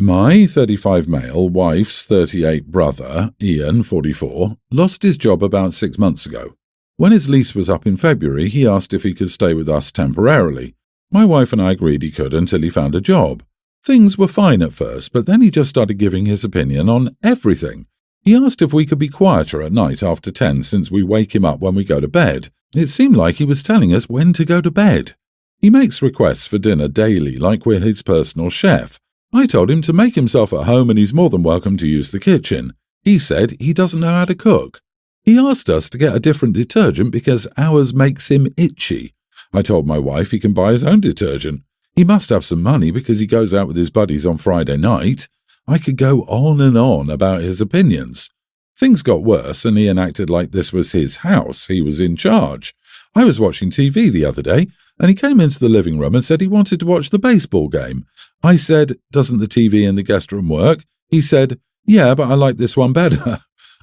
My 35 male wife's 38 brother, Ian, 44, lost his job about 6 months ago. When his lease was up in February, he asked if he could stay with us temporarily. My wife and I agreed he could until he found a job. Things were fine at first, but then he just started giving his opinion on everything. He asked if we could be quieter at night after 10 since we wake him up when we go to bed. It seemed like he was telling us when to go to bed. He makes requests for dinner daily like we're his personal chef. I told him to make himself at home and he's more than welcome to use the kitchen. He said he doesn't know how to cook. He asked us to get a different detergent because ours makes him itchy. I told my wife he can buy his own detergent. He must have some money because he goes out with his buddies on Friday night. I could go on and on about his opinions. Things got worse and Ian acted like this was his house. He was in charge. I was watching TV the other day and he came into the living room and said he wanted to watch the baseball game. I said, "Doesn't the TV in the guest room work?" He said, "Yeah, but I like this one better."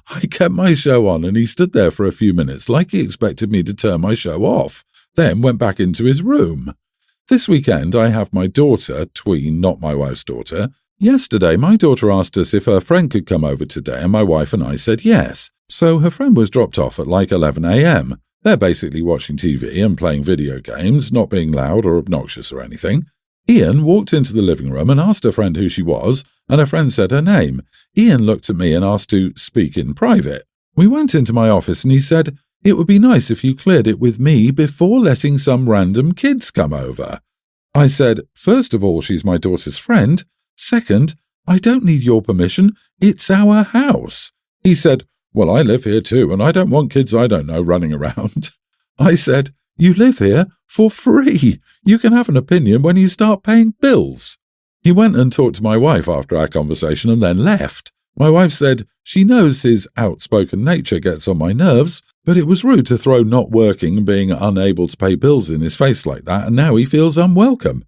I kept my show on and he stood there for a few minutes like he expected me to turn my show off, then went back into his room. This weekend I have my daughter, tween, not my wife's daughter. Yesterday my daughter asked us if her friend could come over today and my wife and I said yes. So her friend was dropped off at like 11 a.m. They're basically watching TV and playing video games, not being loud or obnoxious or anything. Ian walked into the living room and asked her friend who she was, and her friend said her name. Ian looked at me and asked to speak in private. We went into my office and he said, "It would be nice if you cleared it with me before letting some random kids come over." I said, "First of all, she's my daughter's friend. Second, I don't need your permission. It's our house." He said, "Well, I live here too, and I don't want kids I don't know running around." I said, "You live here for free. You can have an opinion when you start paying bills." He went and talked to my wife after our conversation and then left. My wife said she knows his outspoken nature gets on my nerves, but it was rude to throw not working and being unable to pay bills in his face like that, and now he feels unwelcome.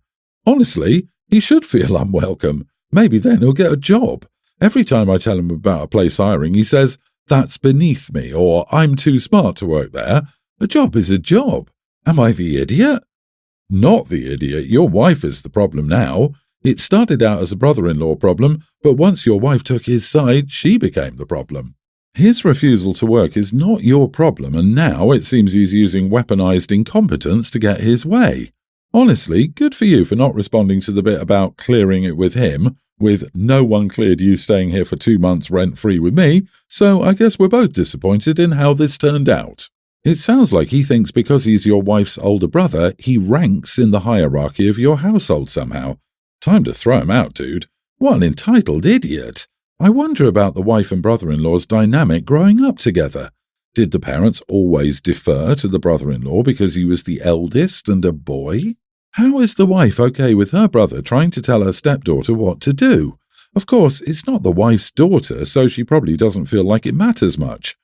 Honestly, he should feel unwelcome. Maybe then he'll get a job. Every time I tell him about a place hiring, he says, "That's beneath me," or "I'm too smart to work there." A job is a job. Am I the idiot? Not the idiot. Your wife is the problem now. It started out as a brother-in-law problem, but once your wife took his side, she became the problem. His refusal to work is not your problem, and now it seems he's using weaponized incompetence to get his way. Honestly, good for you for not responding to the bit about clearing it with him, with "no one cleared you staying here for 2 months rent-free with me, so I guess we're both disappointed in how this turned out." It sounds like he thinks because he's your wife's older brother, he ranks in the hierarchy of your household somehow. Time to throw him out, dude. What an entitled idiot. I wonder about the wife and brother-in-law's dynamic growing up together. Did the parents always defer to the brother-in-law because he was the eldest and a boy? How is the wife okay with her brother trying to tell her stepdaughter what to do? Of course, it's not the wife's daughter, so she probably doesn't feel like it matters much.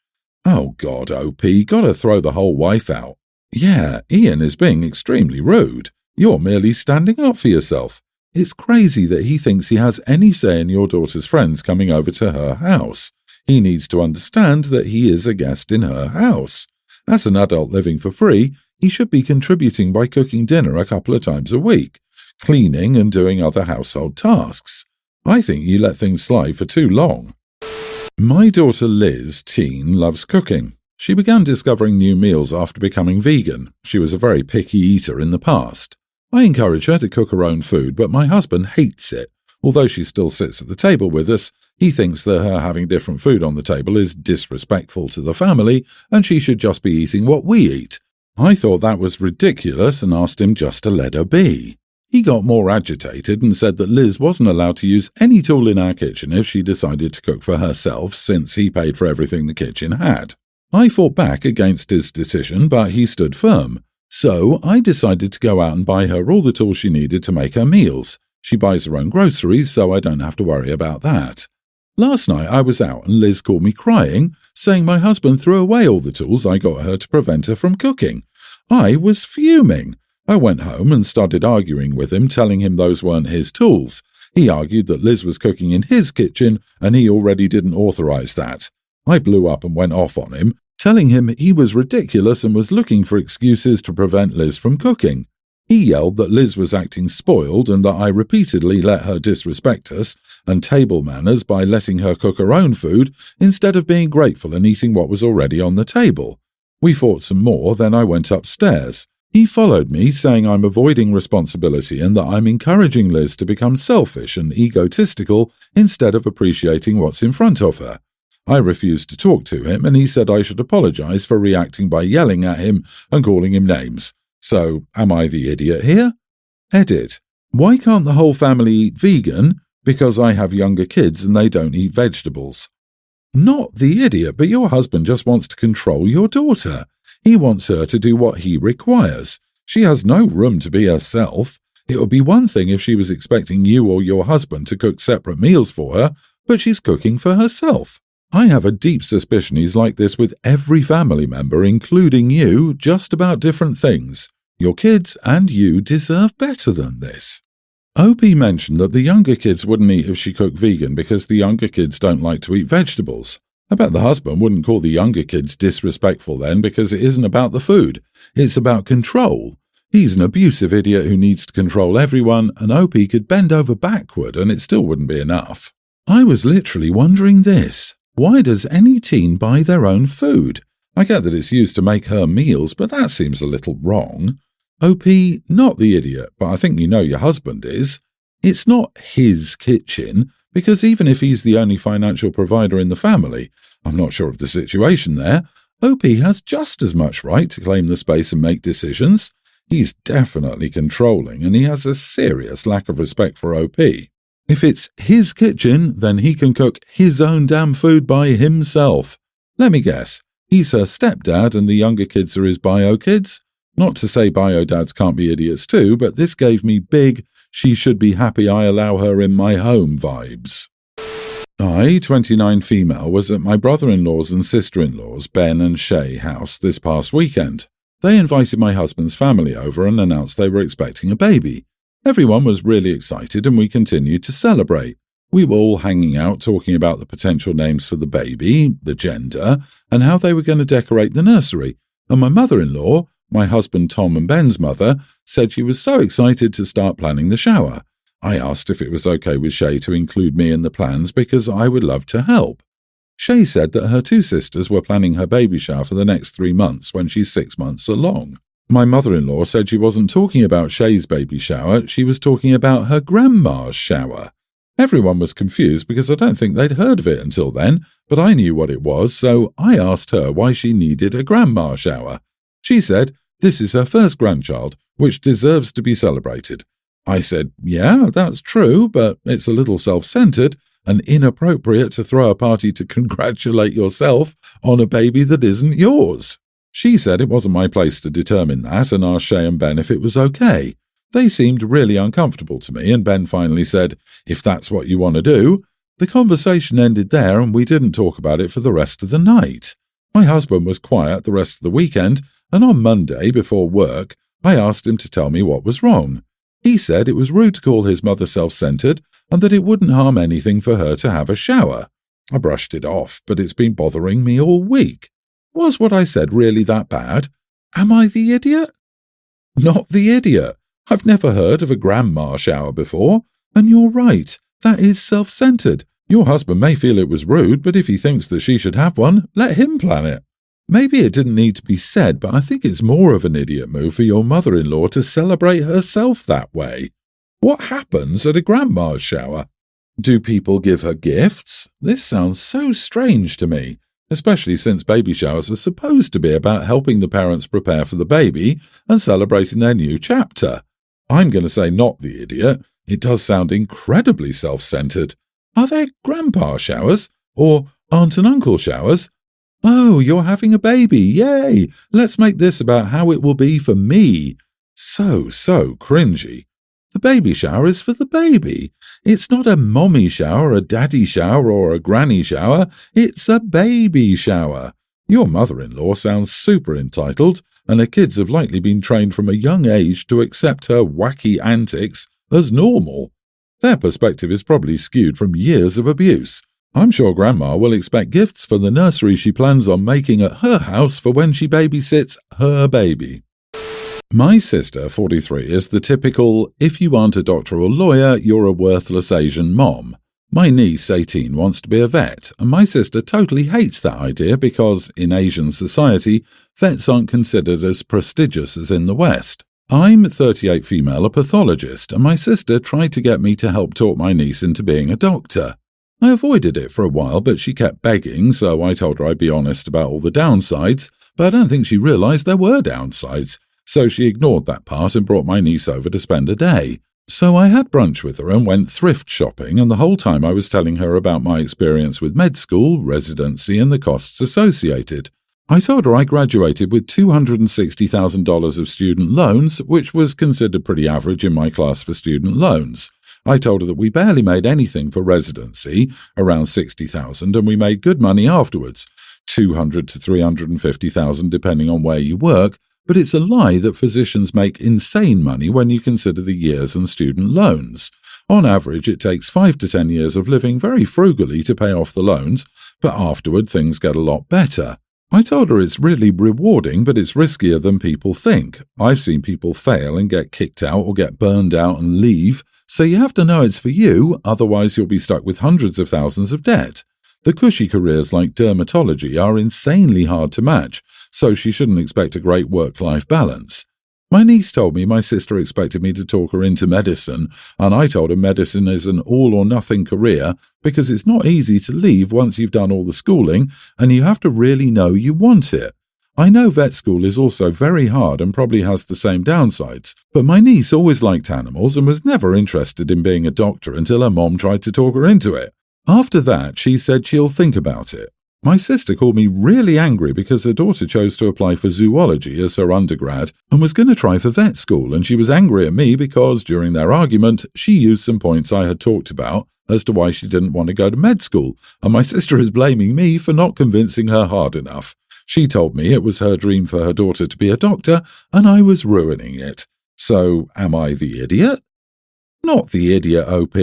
Oh God, OP, gotta throw the whole wife out. Yeah, Ian is being extremely rude. You're merely standing up for yourself. It's crazy that he thinks he has any say in your daughter's friends coming over to her house. He needs to understand that he is a guest in her house. As an adult living for free, he should be contributing by cooking dinner a couple of times a week, cleaning and doing other household tasks. I think you let things slide for too long. My daughter Liz, teen, loves cooking. She began discovering new meals after becoming vegan. She was a very picky eater in the past. I encourage her to cook her own food, but my husband hates it. Although she still sits at the table with us, he thinks that her having different food on the table is disrespectful to the family and she should just be eating what we eat. I thought that was ridiculous and asked him just to let her be. He got more agitated and said that Liz wasn't allowed to use any tool in our kitchen if she decided to cook for herself, since he paid for everything the kitchen had. I fought back against his decision, but he stood firm. So I decided to go out and buy her all the tools she needed to make her meals. She buys her own groceries, so I don't have to worry about that. Last night I was out and Liz called me crying, saying my husband threw away all the tools I got her to prevent her from cooking. I was fuming. I went home and started arguing with him, telling him those weren't his tools. He argued that Liz was cooking in his kitchen and he already didn't authorize that. I blew up and went off on him, telling him he was ridiculous and was looking for excuses to prevent Liz from cooking. He yelled that Liz was acting spoiled and that I repeatedly let her disrespect us and table manners by letting her cook her own food instead of being grateful and eating what was already on the table. We fought some more, then I went upstairs. He followed me, saying I'm avoiding responsibility and that I'm encouraging Liz to become selfish and egotistical instead of appreciating what's in front of her. I refused to talk to him, and he said I should apologize for reacting by yelling at him and calling him names. So, am I the idiot here? Edit. Why can't the whole family eat vegan? Because I have younger kids and they don't eat vegetables. Not the idiot, but your husband just wants to control your daughter. He wants her to do what he requires. She has no room to be herself. It would be one thing if she was expecting you or your husband to cook separate meals for her, but she's cooking for herself. I have a deep suspicion he's like this with every family member, including you, just about different things. Your kids and you deserve better than this. OP mentioned that the younger kids wouldn't eat if she cooked vegan because the younger kids don't like to eat vegetables. I bet the husband wouldn't call the younger kids disrespectful then because it isn't about the food. It's about control. He's an abusive idiot who needs to control everyone, and OP could bend over backward and it still wouldn't be enough. I was literally wondering this. Why does any teen buy their own food? I get that it's used to make her meals, but that seems a little wrong. OP, not the idiot, but I think you know your husband is. It's not his kitchen, because even if he's the only financial provider in the family, I'm not sure of the situation there, OP has just as much right to claim the space and make decisions. He's definitely controlling, and he has a serious lack of respect for OP. If it's his kitchen, then he can cook his own damn food by himself. Let me guess, he's her stepdad and the younger kids are his bio kids? Not to say bio dads can't be idiots too, but this gave me big, she should be happy I allow her in my home vibes. I, 29 female, was at my brother-in-law's and sister-in-law's, Ben and Shay, house this past weekend. They invited my husband's family over and announced they were expecting a baby. Everyone was really excited and we continued to celebrate. We were all hanging out talking about the potential names for the baby, the gender, and how they were going to decorate the nursery. And my mother-in-law, my husband Tom and Ben's mother, said she was so excited to start planning the shower. I asked if it was okay with Shay to include me in the plans because I would love to help. Shay said that her two sisters were planning her baby shower for the next 3 months when she's 6 months along. My mother-in-law said she wasn't talking about Shay's baby shower, she was talking about her grandma's shower. Everyone was confused because I don't think they'd heard of it until then, but I knew what it was, so I asked her why she needed a grandma shower. She said this is her first grandchild, which deserves to be celebrated. I said, yeah, that's true, but it's a little self-centered and inappropriate to throw a party to congratulate yourself on a baby that isn't yours. She said it wasn't my place to determine that and asked Shay and Ben if it was okay. They seemed really uncomfortable to me and Ben finally said, if that's what you want to do. The conversation ended there and we didn't talk about it for the rest of the night. My husband was quiet the rest of the weekend and on Monday before work I asked him to tell me what was wrong. He said it was rude to call his mother self-centered and that it wouldn't harm anything for her to have a shower. I brushed it off, but it's been bothering me all week. Was what I said really that bad? Am I the idiot? Not the idiot. I've never heard of a grandma shower before, and you're right, that is self-centered. Your husband may feel it was rude, but if he thinks that she should have one, let him plan it. Maybe it didn't need to be said, but I think it's more of an idiot move for your mother-in-law to celebrate herself that way. What happens at a grandma's shower? Do people give her gifts? This sounds so strange to me, especially since baby showers are supposed to be about helping the parents prepare for the baby and celebrating their new chapter. I'm going to say not the idiot. It does sound incredibly self-centered. Are there grandpa showers? Or aunt and uncle showers? Oh, you're having a baby, yay! Let's make this about how it will be for me. So cringy. The baby shower is for the baby. It's not a mommy shower, a daddy shower, or a granny shower. It's a baby shower. Your mother-in-law sounds super entitled, and her kids have likely been trained from a young age to accept her wacky antics as normal. Their perspective is probably skewed from years of abuse. I'm sure Grandma will expect gifts for the nursery she plans on making at her house for when she babysits her baby. My sister, 43, is the typical, if you aren't a doctor or lawyer, you're a worthless Asian mom. My niece, 18, wants to be a vet, and my sister totally hates that idea because, in Asian society, vets aren't considered as prestigious as in the West. I'm, 38 female, a pathologist, and my sister tried to get me to help talk my niece into being a doctor. I avoided it for a while, but she kept begging, so I told her I'd be honest about all the downsides, but I don't think she realised there were downsides, so she ignored that part and brought my niece over to spend a day. So I had brunch with her and went thrift shopping, and the whole time I was telling her about my experience with med school, residency, and the costs associated. I told her I graduated with $260,000 of student loans, which was considered pretty average in my class for student loans. I told her that we barely made anything for residency, around $60,000, and we made good money afterwards, $200,000 to $350,000 depending on where you work, but it's a lie that physicians make insane money when you consider the years and student loans. On average, it takes 5 to 10 years of living very frugally to pay off the loans, but afterward things get a lot better. I told her it's really rewarding, but it's riskier than people think. I've seen people fail and get kicked out or get burned out and leave, so you have to know it's for you, otherwise you'll be stuck with hundreds of thousands of debt. The cushy careers like dermatology are insanely hard to match, so she shouldn't expect a great work-life balance. My niece told me my sister expected me to talk her into medicine, and I told her medicine is an all-or-nothing career because it's not easy to leave once you've done all the schooling, and you have to really know you want it. I know vet school is also very hard and probably has the same downsides, but my niece always liked animals and was never interested in being a doctor until her mom tried to talk her into it. After that, she said she'll think about it. My sister called me really angry because her daughter chose to apply for zoology as her undergrad and was going to try for vet school, and she was angry at me because, during their argument, she used some points I had talked about as to why she didn't want to go to med school, and my sister is blaming me for not convincing her hard enough. She told me it was her dream for her daughter to be a doctor, and I was ruining it. So, am I the idiot? Not the idiot, OP.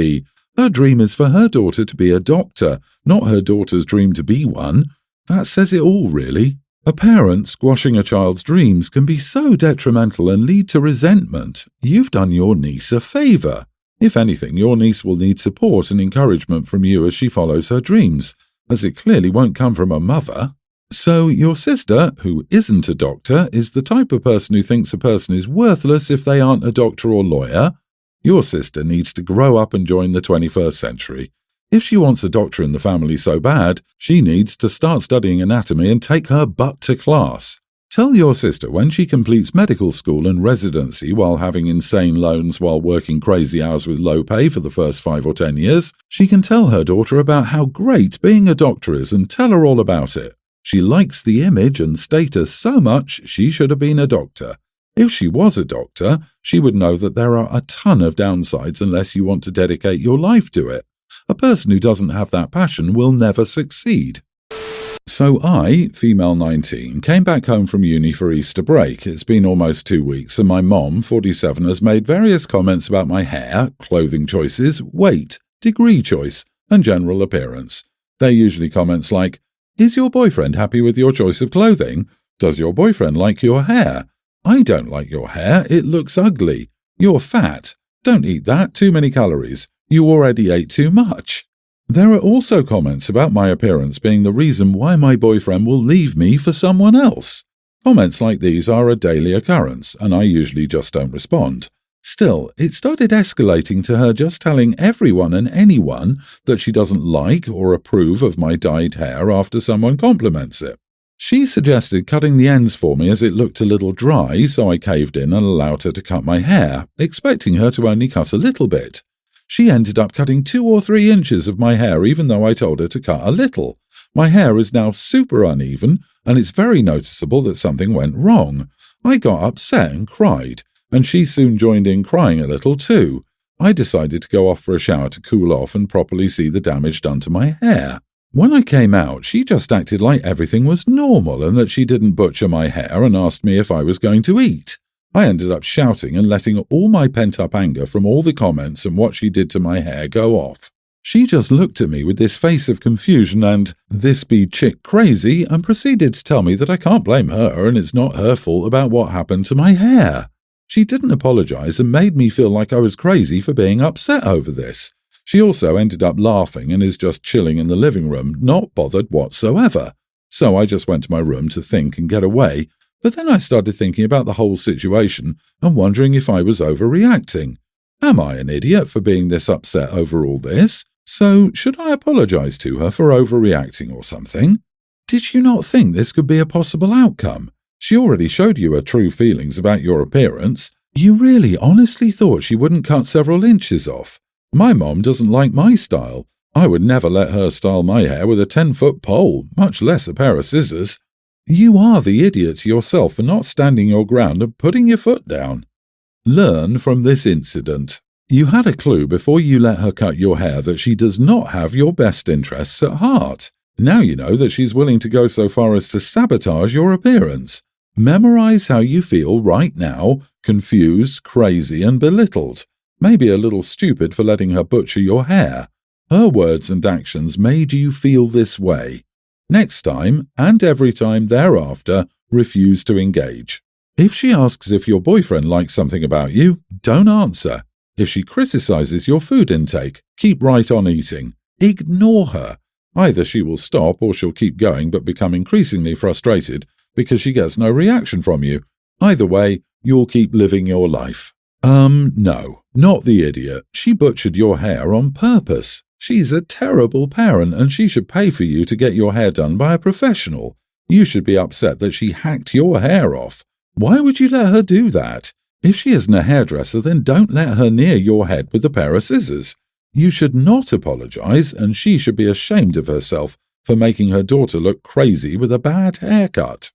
Her dream is for her daughter to be a doctor, not her daughter's dream to be one. That says it all, really. A parent squashing a child's dreams can be so detrimental and lead to resentment. You've done your niece a favour. If anything, your niece will need support and encouragement from you as she follows her dreams, as it clearly won't come from a mother. So your sister, who isn't a doctor, is the type of person who thinks a person is worthless if they aren't a doctor or lawyer. Your sister needs to grow up and join the 21st century. If she wants a doctor in the family so bad, she needs to start studying anatomy and take her butt to class. Tell your sister when she completes medical school and residency while having insane loans while working crazy hours with low pay for the first 5 or 10 years, she can tell her daughter about how great being a doctor is and tell her all about it. She likes the image and status so much she should have been a doctor. If she was a doctor, she would know that there are a ton of downsides unless you want to dedicate your life to it. A person who doesn't have that passion will never succeed. So I, female 19, came back home from uni for Easter break. It's been almost 2 weeks, and my mom, 47, has made various comments about my hair, clothing choices, weight, degree choice, and general appearance. They're usually comments like, "Is your boyfriend happy with your choice of clothing? Does your boyfriend like your hair? I don't like your hair, it looks ugly. You're fat. Don't eat that, too many calories. You already ate too much." There are also comments about my appearance being the reason why my boyfriend will leave me for someone else. Comments like these are a daily occurrence, and I usually just don't respond. Still, it started escalating to her just telling everyone and anyone that she doesn't like or approve of my dyed hair after someone compliments it. She suggested cutting the ends for me as it looked a little dry, so I caved in and allowed her to cut my hair, expecting her to only cut a little bit. She ended up cutting 2 or 3 inches of my hair even though I told her to cut a little. My hair is now super uneven, and it's very noticeable that something went wrong. I got upset and cried, and she soon joined in crying a little too. I decided to go off for a shower to cool off and properly see the damage done to my hair. When I came out, she just acted like everything was normal and that she didn't butcher my hair and asked me if I was going to eat. I ended up shouting and letting all my pent-up anger from all the comments and what she did to my hair go off. She just looked at me with this face of confusion and, "This be chick crazy," and proceeded to tell me that I can't blame her and it's not her fault about what happened to my hair. She didn't apologize and made me feel like I was crazy for being upset over this. She also ended up laughing and is just chilling in the living room, not bothered whatsoever. So I just went to my room to think and get away, but then I started thinking about the whole situation and wondering if I was overreacting. Am I an idiot for being this upset over all this? So should I apologize to her for overreacting or something? Did you not think this could be a possible outcome? She already showed you her true feelings about your appearance. You really honestly thought she wouldn't cut several inches off? My mom doesn't like my style. I would never let her style my hair with a 10-foot pole, much less a pair of scissors. You are the idiot yourself for not standing your ground and putting your foot down. Learn from this incident. You had a clue before you let her cut your hair that she does not have your best interests at heart. Now you know that she's willing to go so far as to sabotage your appearance. Memorize how you feel right now, confused, crazy, and belittled. Maybe a little stupid for letting her butcher your hair. Her words and actions made you feel this way. Next time, and every time thereafter, refuse to engage. If she asks if your boyfriend likes something about you, don't answer. If she criticizes your food intake, keep right on eating. Ignore her. Either she will stop or she'll keep going but become increasingly frustrated because she gets no reaction from you. Either way, you'll keep living your life. No, not the idiot. She butchered your hair on purpose. She's a terrible parent and she should pay for you to get your hair done by a professional. You should be upset that she hacked your hair off. Why would you let her do that? If she isn't a hairdresser, then don't let her near your head with a pair of scissors. You should not apologize, and she should be ashamed of herself for making her daughter look crazy with a bad haircut.